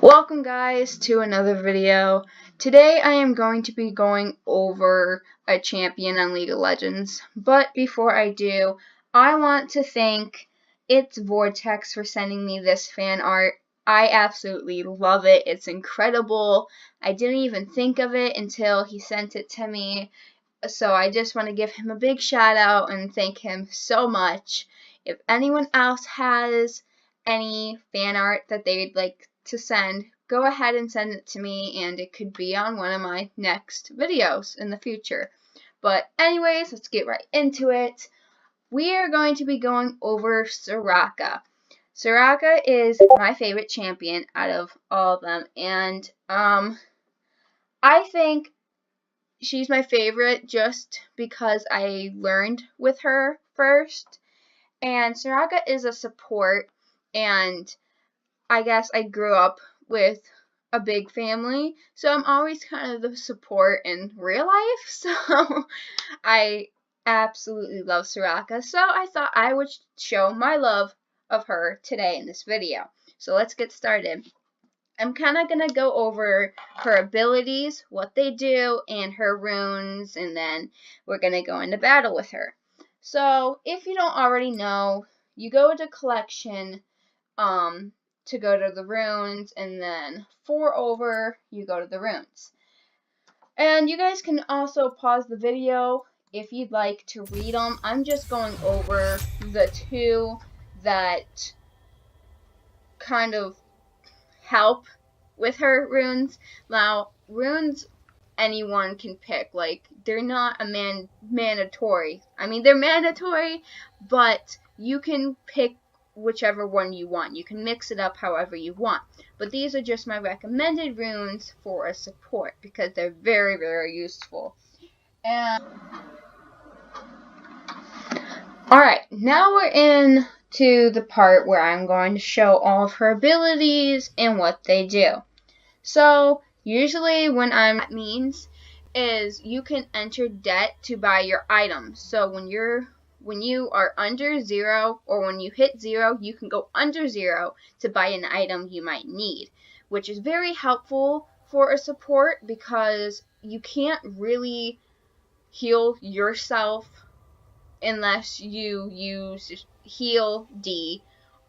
Welcome guys to another video. Today I am going to be going over a champion on League of Legends. But before I do, I want to thank It's Vortex for sending me this fan art. I absolutely love it. It's incredible. I didn't even think of it until he sent it to me. So I just want to give him a big shout out and thank him so much. If anyone else has any fan art that they'd like to send, go ahead and send it to me, and it could be on one of my next videos in the future. But anyways, let's get right into it. We are going to be going over Soraka. Soraka is my favorite champion out of all of them, and I think she's my favorite just because I learned with her first. And Soraka is a support, and I guess I grew up with a big family, so I'm always kind of the support in real life, so I absolutely love Soraka, so I thought I would show my love of her today in this video. So let's get started. I'm kind of going to go over her abilities, what they do, and her runes, and then we're going to go into battle with her. So, if you don't already know, you go to collection to go to the runes, and then 4 over, you go to the runes. And you guys can also pause the video if you'd like to read them. I'm just going over the 2 that kind of help with her runes. Now, runes anyone can pick. Like, they're not a mandatory. I mean, they're mandatory, but you can pick whichever one you want. You can mix it up however you want. But these are just my recommended runes for a support because they're very, very useful. And alright, now we're in to the part where I'm going to show all of her abilities and what they do. So, usually that means is you can enter debt to buy your items. So when you are under 0 or when you hit 0, you can go under 0 to buy an item you might need, which is very helpful for a support because you can't really heal yourself unless you use heal D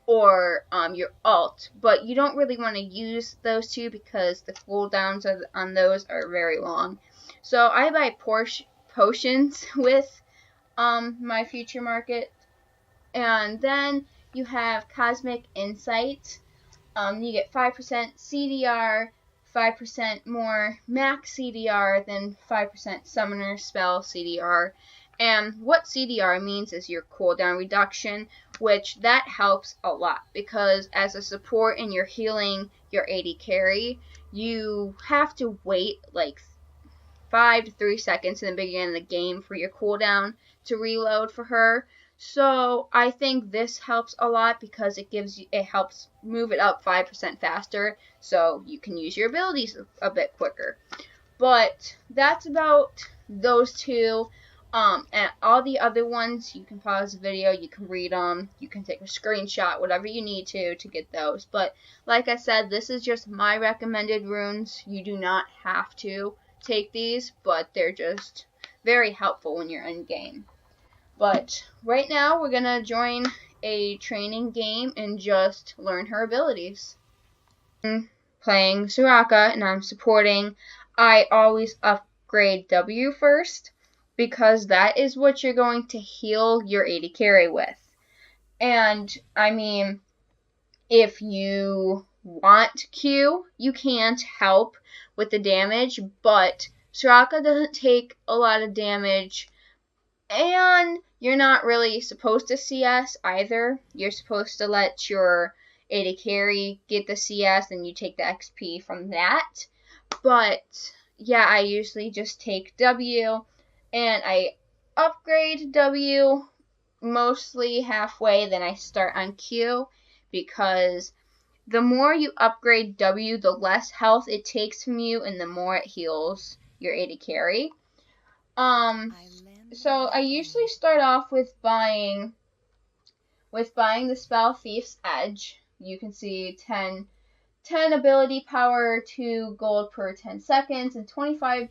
or your alt, but you don't really want to use those two because the cooldowns on those are very long. So I buy potions with my future market, and then you have Cosmic Insight. You get 5% CDR, 5% more max CDR, then 5% Summoner Spell CDR. And what CDR means is your cooldown reduction, which that helps a lot because as a support and you're healing your AD carry, you have to wait like 5 to 3 seconds in the beginning of the game for your cooldown to reload for her. So I think this helps a lot because it helps move it up 5% faster, so you can use your abilities a bit quicker. But that's about those 2. And all the other ones, you can pause the video, you can read them, you can take a screenshot, whatever you need to get those. But like I said, this is just my recommended runes. You do not have to take these, but they're just very helpful when you're in game. But right now, we're going to join a training game and just learn her abilities. I'm playing Soraka, and I'm supporting. I always upgrade W first, because that is what you're going to heal your AD carry with. And, I mean, if you want Q, you can't help with the damage, but Soraka doesn't take a lot of damage, and you're not really supposed to CS either. You're supposed to let your AD carry get the CS, and you take the XP from that. But, yeah, I usually just take W, and I upgrade W mostly halfway, then I start on Q, because the more you upgrade W, the less health it takes from you, and the more it heals your AD carry. So I usually start off with buying the Spell Thief's Edge. You can see 10 10 ability power, 2 gold per 10 seconds, and 25%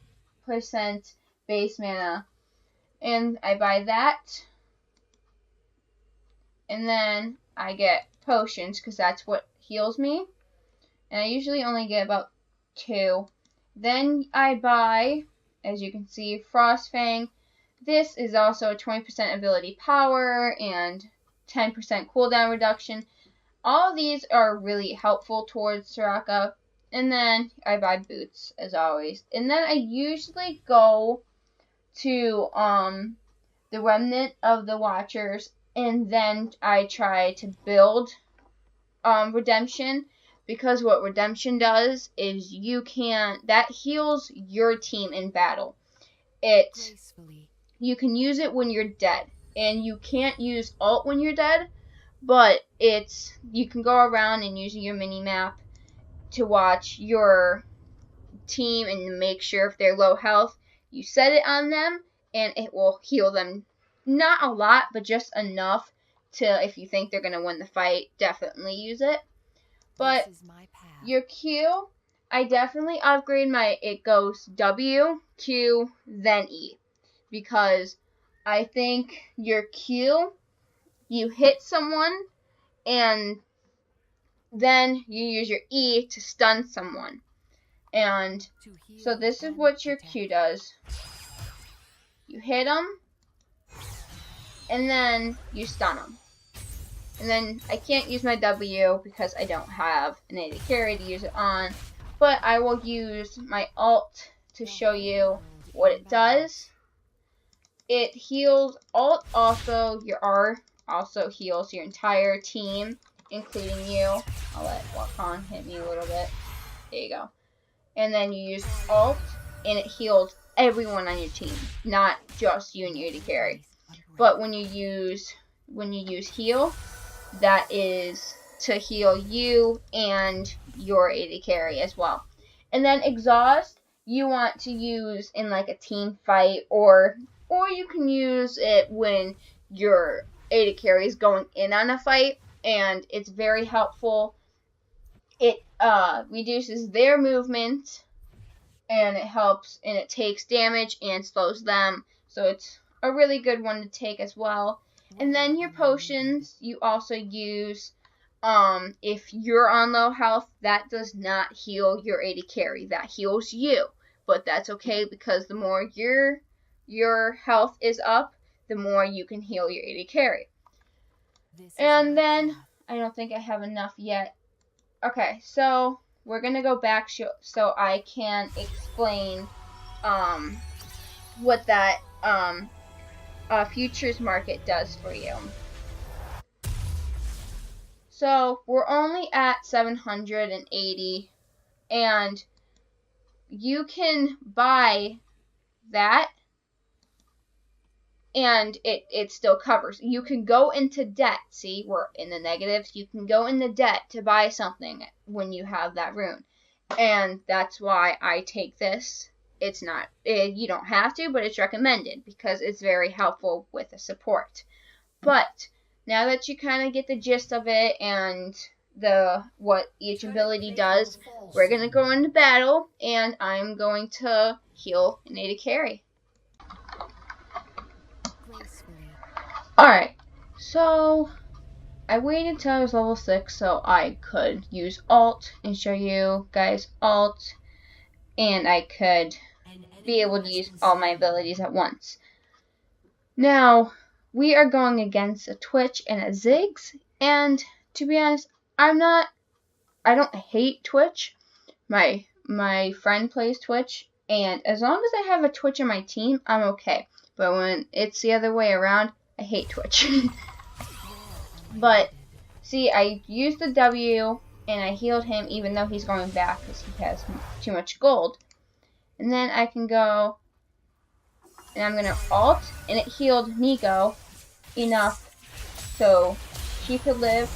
base mana. And I buy that. And then I get potions because that's what heals me. And I usually only get about 2. Then I buy, as you can see, Frostfang. This is also a 20% ability power and 10% cooldown reduction. All of these are really helpful towards Soraka. And then I buy boots, as always. And then I usually go to the Remnant of the Watchers, and then I try to build Redemption, because what Redemption does is that heals your team in battle. You can use it when you're dead, and you can't use ult when you're dead, but you can go around and use your mini map to watch your team and make sure if they're low health, you set it on them and it will heal them. Not a lot, but just enough to, if you think they're going to win the fight, definitely use it. But your Q, I definitely upgrade it goes W, Q, then E. Because I think your Q, you hit someone, and then you use your E to stun someone. And so this is what your Q does. You hit them, and then you stun them. And then I can't use my W because I don't have an AD carry to use it on. But I will use my ult to show you what it does. It heals ult also. Your R also heals your entire team, including you. I'll let Wakan hit me a little bit. There you go. And then you use ult, and it heals everyone on your team, not just you and your AD carry. But when you use heal, that is to heal you and your AD carry as well. And then exhaust, you want to use in like a team fight, or you can use it when your AD carry is going in on a fight, and it's very helpful. It reduces their movement, and it helps, and it takes damage and slows them, so it's a really good one to take as well. And then your potions, you also use, if you're on low health, that does not heal your AD carry, that heals you. But that's okay, because the more your health is up, the more you can heal your AD carry. And then, I don't think I have enough yet. Okay, so we're going to go back so I can explain what that futures market does for you. So we're only at 780, and you can buy that, and it still covers. You can go into debt. See, we're in the negatives. You can go into debt to buy something when you have that rune, and that's why I take this. It's not, you don't have to, but it's recommended because it's very helpful with the support. But now that you kind of get the gist of it and what each ability does, we're going to go into battle, and I'm going to heal an AD carry. Alright, so I waited till I was level 6 so I could use ult and show you guys ult, and I could be able to use all my abilities at once. Now, we are going against a Twitch and a Ziggs, and to be honest, I don't hate Twitch. My friend plays Twitch, and as long as I have a Twitch on my team, I'm okay. But when it's the other way around, I hate Twitch. But, see, I used the W, and I healed him even though he's going back because he has too much gold. And then I can go, and I'm going to ult, and it healed Nico enough so she could live.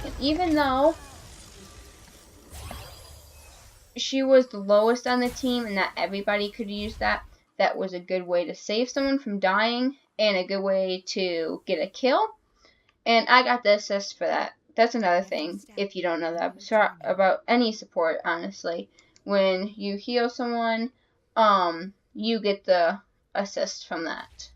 And even though she was the lowest on the team and not everybody could use that, that was a good way to save someone from dying and a good way to get a kill. And I got the assist for that that's another thing, if you don't know that, about any support, honestly. When you heal someone, you get the assist from that.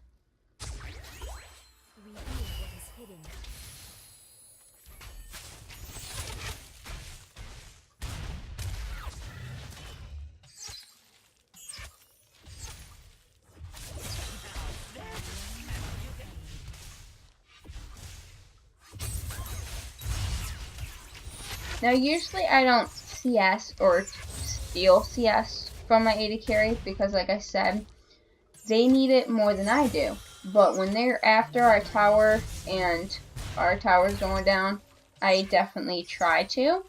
Now, usually I don't CS or steal CS from my AD carry because, like I said, they need it more than I do. But when they're after our tower and our tower's going down, I definitely try to.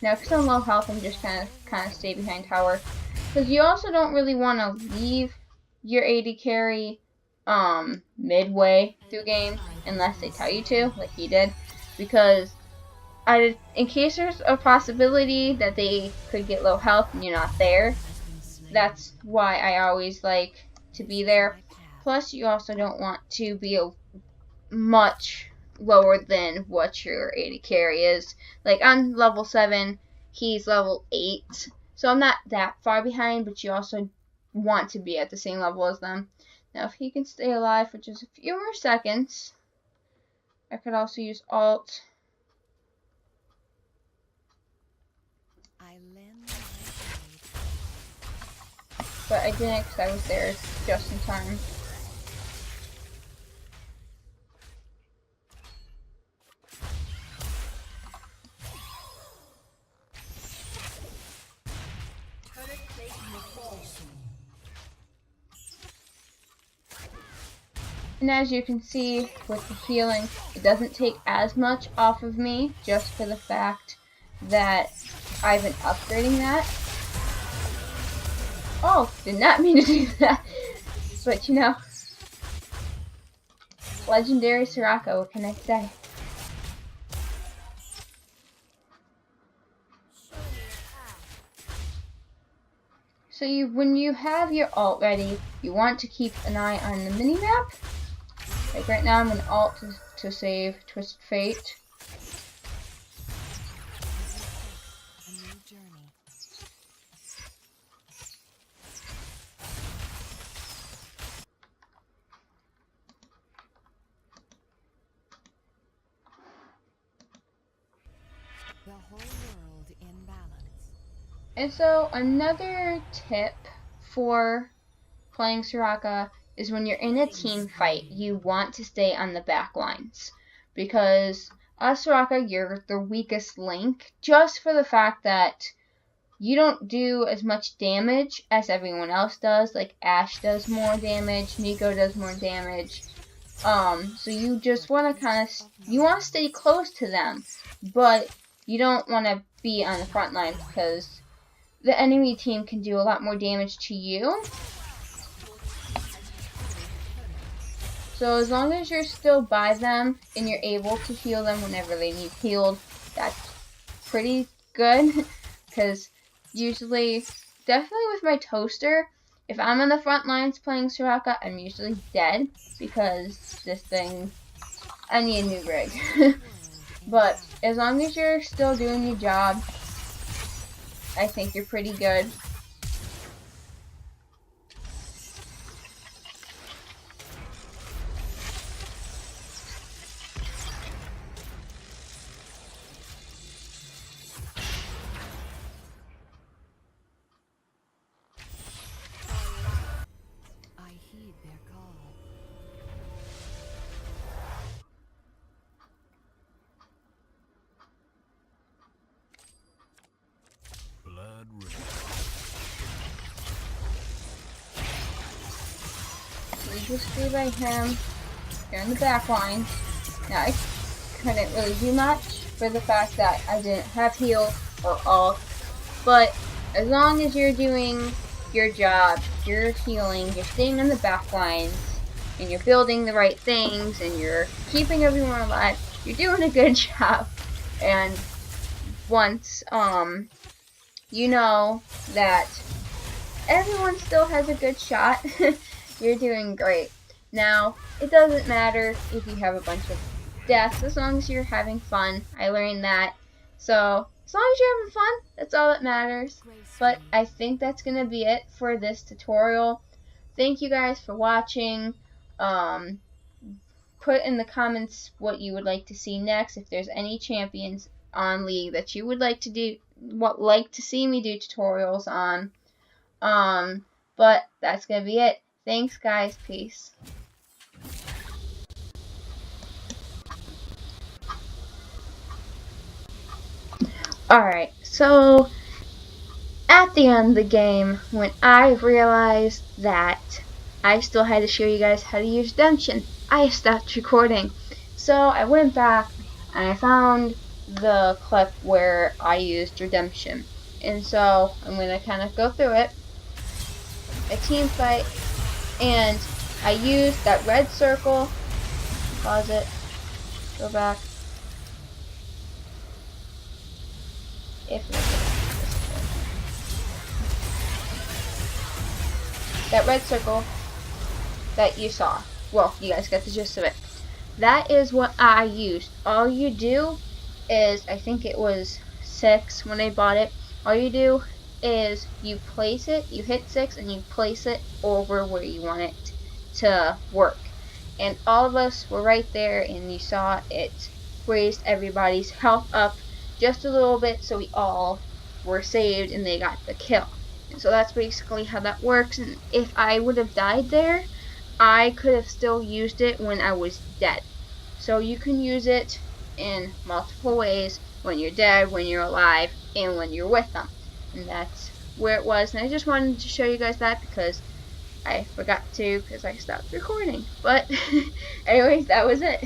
Now, because I'm low health, I'm just kind of stay behind tower. Because you also don't really want to leave your AD carry midway through game unless they tell you to, like he did, because in case there's a possibility that they could get low health and you're not there, that's why I always like to be there. Plus, you also don't want to be much lower than what your AD carry is. Like, I'm level 7, he's level 8, so I'm not that far behind, but you also want to be at the same level as them. Now, if he can stay alive for just a few more seconds, I could also use ult. But I didn't because I was there just in time. And as you can see with the healing, it doesn't take as much off of me just for the fact that I've been upgrading that. Oh, did not mean to do that. But you know, legendary Soraka, what can I say? So when you have your ult ready, you want to keep an eye on the minimap. Like right now I'm in ult to save Twisted Fate. The whole world in balance. And so another tip for playing Soraka is when you're in a team fight, you want to stay on the back lines. Because as Soraka, you're the weakest link, just for the fact that you don't do as much damage as everyone else does. Like Ashe does more damage, Nico does more damage. So you just want to you want to stay close to them, but you don't want to be on the front lines because the enemy team can do a lot more damage to you. So as long as you're still by them and you're able to heal them whenever they need healed, that's pretty good. Because usually, definitely with my toaster, if I'm on the front lines playing Soraka, I'm usually dead because this thing, I need a new rig. But as long as you're still doing your job, I think you're pretty good. I heed their call. Blood red. We just stay by him. You're in the back line. Now I couldn't really do much for the fact that I didn't have heal or ult. But as long as you're doing your job, you're healing, you're staying on the back lines, and you're building the right things, and you're keeping everyone alive, you're doing a good job. And once you know that everyone still has a good shot. You're doing great. Now, it doesn't matter if you have a bunch of deaths as long as you're having fun. I learned that. So, as long as you're having fun, that's all that matters. But I think that's going to be it for this tutorial. Thank you guys for watching. Put in the comments what you would like to see next. If there's any champions on League that you would like to see me do tutorials on. But that's gonna be it. Thanks, guys. Peace. Alright, so at the end of the game, when I realized that I still had to show you guys how to use Redemption, I stopped recording. So I went back and I found the clip where I used Redemption. And so I'm going to kind of go through it. A team fight, and I used that red circle. Pause it. Go back. If that red circle that you saw. Well, you guys got the gist of it. That is what I used. All you do is, I think it was 6 when I bought it. All you do is you place it, you hit 6 and you place it over where you want it to work. And all of us were right there, and you saw it raised everybody's health up just a little bit, so we all were saved and they got the kill. And so that's basically how that works. And if I would have died there, I could have still used it when I was dead. So you can use it in multiple ways: when you're dead, when you're alive, and when you're with them. And that's where it was. And I just wanted to show you guys that because I forgot to, because I stopped recording. But anyways, that was it.